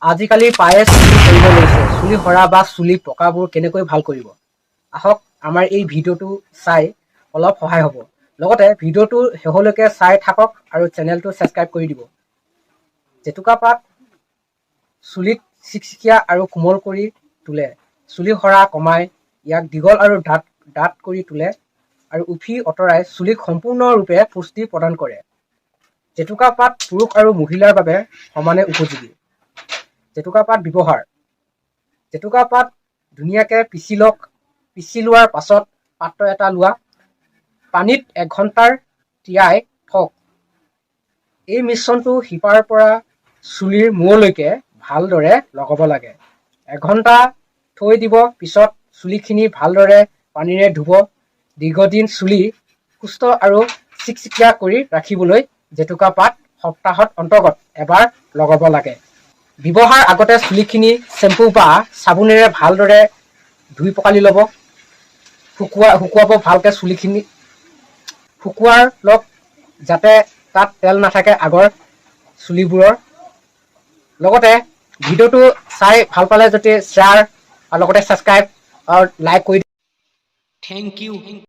আজিকালি প্ৰায়ে চুলি সৰিব লৈছে। চুলি সৰা বা চুলি পকাবোৰ কেনেকৈ ভাল কৰিব, আহক আমাৰ এই ভিডিঅ'টো চাই অলপ সহায় হ'ব। লগতে ভিডিঅ'টো শেষলৈকে চাই থাকক আৰু চেনেলটো ছাবস্ক্ৰাইব কৰি দিব। জেতুকা পাত চুলিত চিকচিকীয়া আৰু কোমল কৰি তোলে, চুলি সৰা কমাই, ইয়াক দীঘল আৰু ডাঠ কৰি তোলে আৰু উফি আঁতৰাই চুলিক সম্পূৰ্ণৰূপে পুষ্টি প্ৰদান কৰে। জেতুকা পাত পুৰুষ আৰু মহিলাৰ বাবে সমানে উপযোগী। জেতুকা পাত ব্যৱহাৰ: জেতুকা পাত ধুনীয়াকৈ পিচি লোৱাৰ পাছত পাত্ৰ এটা লোৱা, পানীত 1 ঘণ্টাৰ তিয়াই থওক। এই মিশ্ৰণটো শিপাৰ পৰা চুলিৰ মূৰলৈকে ভালদৰে লগাব লাগে। 1 ঘণ্টা থৈ দিব পিছত চুলিখিনি ভালদৰে পানীৰে ধুব। দীৰ্ঘদিন চুলি সুস্থ আৰু চিকচিকীয়া কৰি ৰাখিবলৈ জেতুকা পাত সপ্তাহত অন্তত এবাৰ লগাব লাগে। ব্যৱহাৰ আগতে চুলিখিনি শ্বেম্পু বা চাবোনেৰে ভালদৰে ধুই পখালি ল'ব। শুকুৱাব ভালকৈ চুলিখিনি, শুকুৱাই লওক যাতে তাত তেল নাথাকে আগৰ চুলিবোৰৰ। লগতে ভিডিঅ'টো চাই ভাল পালে যদি শ্বেয়াৰ আৰু লগতে ছাবস্ক্ৰাইব আৰু লাইক কৰি। Thank U.